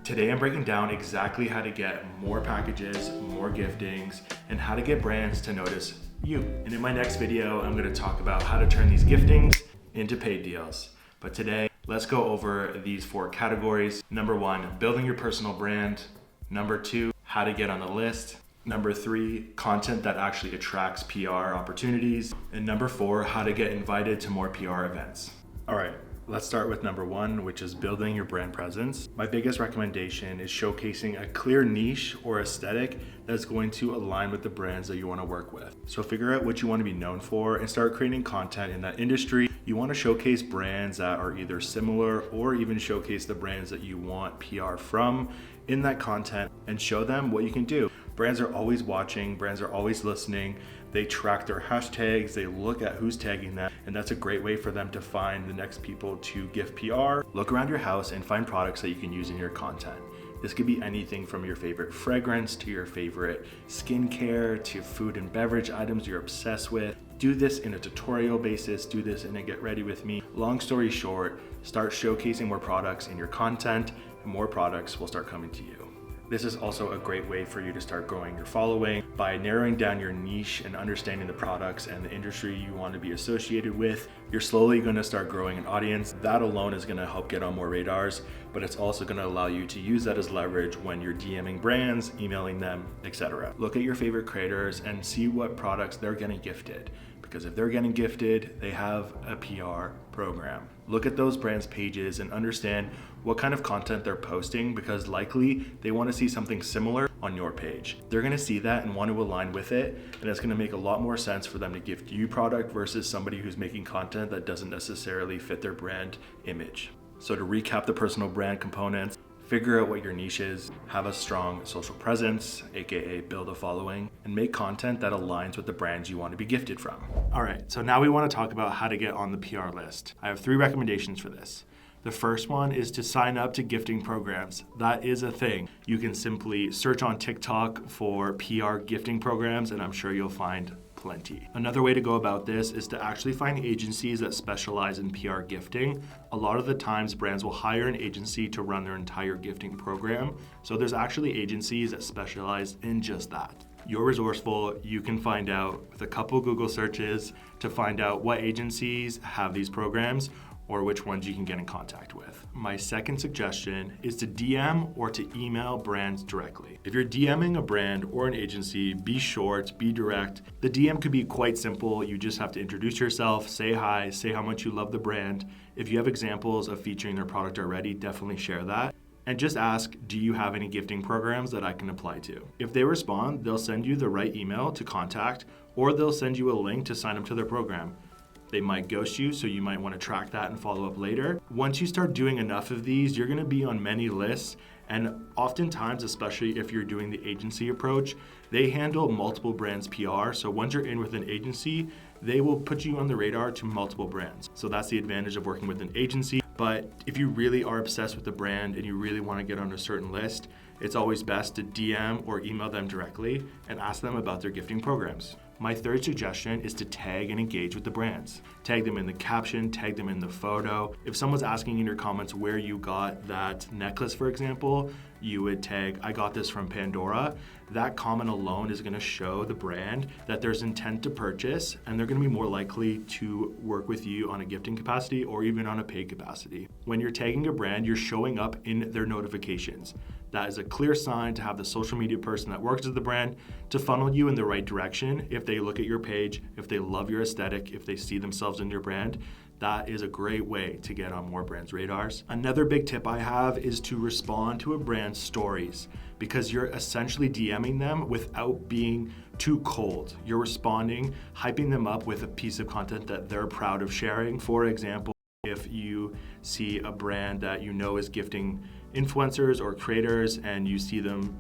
Today I'm breaking down exactly how to get more packages, more giftings, and how to get brands to notice you. And in my next video, I'm gonna talk about how to turn these giftings into paid deals. But today, let's go over these 4 categories. Number 1, building your personal brand. Number 2, how to get on the list. Number 3, content that actually attracts PR opportunities. And number 4, how to get invited to more PR events. All right, let's start with number 1, which is building your brand presence. My biggest recommendation is showcasing a clear niche or aesthetic that's going to align with the brands that you want to work with. So figure out what you want to be known for and start creating content in that industry. You want to showcase brands that are either similar or even showcase the brands that you want PR from in that content and show them what you can do. Brands are always watching, brands are always listening. They track their hashtags, they look at who's tagging them, and that's a great way for them to find the next people to gift PR. Look around your house and find products that you can use in your content. This could be anything from your favorite fragrance to your favorite skincare to food and beverage items you're obsessed with. Do this in a tutorial basis, do this in a get ready with me. Long story short, start showcasing more products in your content and more products will start coming to you. This is also a great way for you to start growing your following by narrowing down your niche and understanding the products and the industry you want to be associated with. You're slowly going to start growing an audience. That alone is going to help get on more radars, but it's also going to allow you to use that as leverage when you're DMing brands, emailing them, etc. Look at your favorite creators and see what products they're getting gifted. Because if they're getting gifted, they have a PR program. Look at those brands' pages and understand what kind of content they're posting because likely they want to see something similar on your page. They're going to see that and want to align with it, and it's going to make a lot more sense for them to gift you product versus somebody who's making content that doesn't necessarily fit their brand image. So to recap the personal brand components, figure out what your niche is, have a strong social presence, aka build a following, and make content that aligns with the brands you want to be gifted from. All right, so now we want to talk about how to get on the PR list. I have 3 recommendations for this. The first one is to sign up to gifting programs. That is a thing. You can simply search on TikTok for PR gifting programs, and I'm sure you'll find plenty. Another way to go about this is to actually find agencies that specialize in PR gifting. A lot of the times brands will hire an agency to run their entire gifting program. So there's actually agencies that specialize in just that. You're resourceful, you can find out with a couple Google searches to find out what agencies have these programs or which ones you can get in contact with. My second suggestion is to DM or to email brands directly. If you're DMing a brand or an agency, be short, be direct. The DM could be quite simple. You just have to introduce yourself, say hi, say how much you love the brand. If you have examples of featuring their product already, definitely share that. And just ask, do you have any gifting programs that I can apply to? If they respond, they'll send you the right email to contact, or they'll send you a link to sign up to their program. They might ghost you, so you might want to track that and follow up later. Once you start doing enough of these, you're going to be on many lists. And oftentimes, especially if you're doing the agency approach, they handle multiple brands PR. So once you're in with an agency, they will put you on the radar to multiple brands. So that's the advantage of working with an agency. But if you really are obsessed with the brand and you really want to get on a certain list, it's always best to DM or email them directly and ask them about their gifting programs. My third suggestion is to tag and engage with the brands. Tag them in the caption, tag them in the photo. If someone's asking in your comments where you got that necklace, for example, you would tag, I got this from Pandora. That comment alone is gonna show the brand that there's intent to purchase, and they're gonna be more likely to work with you on a gifting capacity or even on a paid capacity. When you're tagging a brand, you're showing up in their notifications. That is a clear sign to have the social media person that works with the brand to funnel you in the right direction. If they look at your page, if they love your aesthetic, if they see themselves in your brand, that is a great way to get on more brands' radars. Another big tip I have is to respond to a brand's stories because you're essentially DMing them without being too cold. You're responding, hyping them up with a piece of content that they're proud of sharing. For example, if you see a brand that you know is gifting influencers or creators and you see them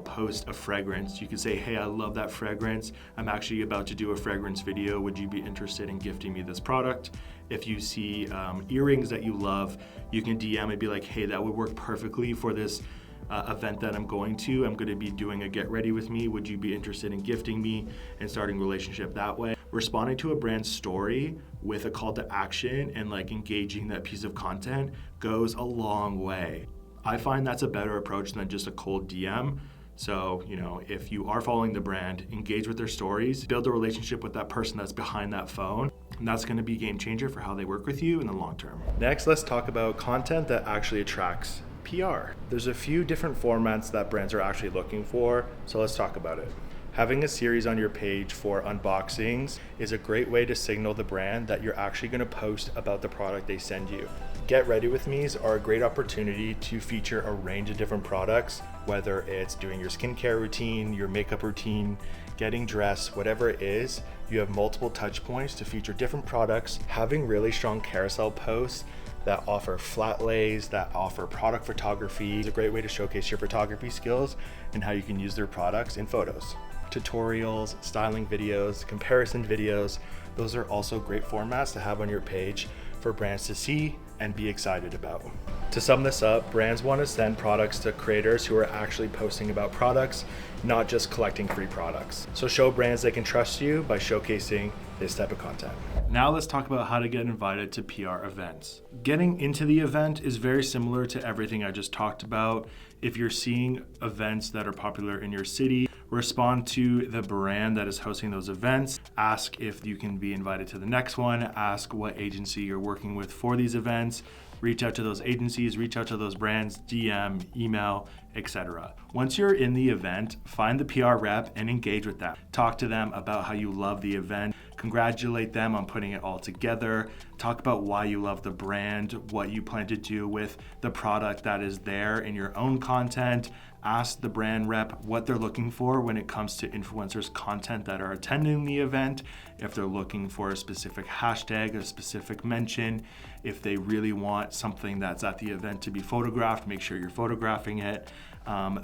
post a fragrance, you can say, hey, I love that fragrance. I'm actually about to do a fragrance video. Would you be interested in gifting me this product? If you see earrings that you love, you can DM and be like, hey, that would work perfectly for this event that I'm going to. I'm going to be doing a get ready with me. Would you be interested in gifting me and starting a relationship that way? Responding to a brand story with a call to action and engaging that piece of content goes a long way. I find that's a better approach than just a cold DM. So, if you are following the brand, engage with their stories, build a relationship with that person that's behind that phone, and that's going to be a game changer for how they work with you in the long term. Next, let's talk about content that actually attracts PR. There's a few different formats that brands are actually looking for, so let's talk about it. Having a series on your page for unboxings is a great way to signal the brand that you're actually going to post about the product they send you. Get Ready With Me's are a great opportunity to feature a range of different products, whether it's doing your skincare routine, your makeup routine, getting dressed, whatever it is. You have multiple touch points to feature different products. Having really strong carousel posts that offer flat lays, that offer product photography is a great way to showcase your photography skills and how you can use their products in photos. Tutorials, styling videos, comparison videos, those are also great formats to have on your page for brands to see and be excited about. To sum this up, brands want to send products to creators who are actually posting about products, not just collecting free products. So show brands they can trust you by showcasing this type of content. Now let's talk about how to get invited to PR events. Getting into the event is very similar to everything I just talked about. If you're seeing events that are popular in your city, respond to the brand that is hosting those events. Ask if you can be invited to the next one. Ask what agency you're working with for these events. Reach out to those agencies, reach out to those brands, DM, email, etc. Once you're in the event, find the PR rep and engage with them. Talk to them about how you love the event. Congratulate them on putting it all together. Talk about why you love the brand, what you plan to do with the product that is there in your own content. Ask the brand rep what they're looking for when it comes to influencers' content that are attending the event. If they're looking for a specific hashtag, a specific mention, if they really want something that's at the event to be photographed, make sure you're photographing it.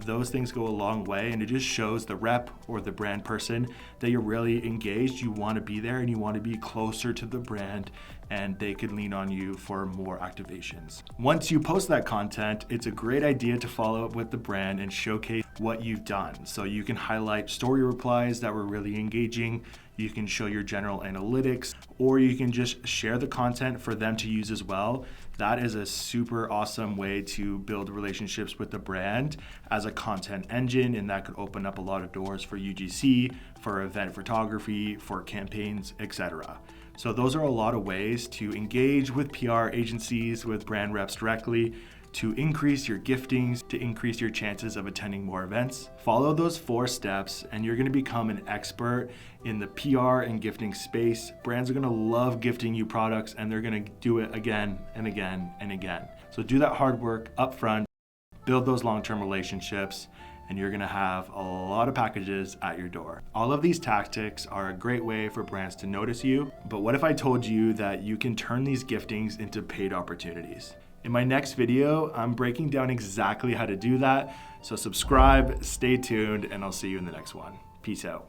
Those things go a long way, and it just shows the rep or the brand person that you're really engaged, you want to be there, and you want to be closer to the brand, and they could lean on you for more activations. Once you post that content, it's a great idea to follow up with the brand and showcase what you've done. So you can highlight story replies that were really engaging, you can show your general analytics, or you can just share the content for them to use as well. That is a super awesome way to build relationships with the brand as a content engine, and that could open up a lot of doors for UGC, for event photography, for campaigns, etc. So those are a lot of ways to engage with PR agencies, with brand reps directly, to increase your giftings, to increase your chances of attending more events. Follow those 4 steps and you're gonna become an expert in the PR and gifting space. Brands are gonna love gifting you products and they're gonna do it again and again and again. So do that hard work up front, build those long-term relationships, and you're gonna have a lot of packages at your door. All of these tactics are a great way for brands to notice you, but what if I told you that you can turn these giftings into paid opportunities? In my next video, I'm breaking down exactly how to do that. So subscribe, stay tuned, and I'll see you in the next one. Peace out.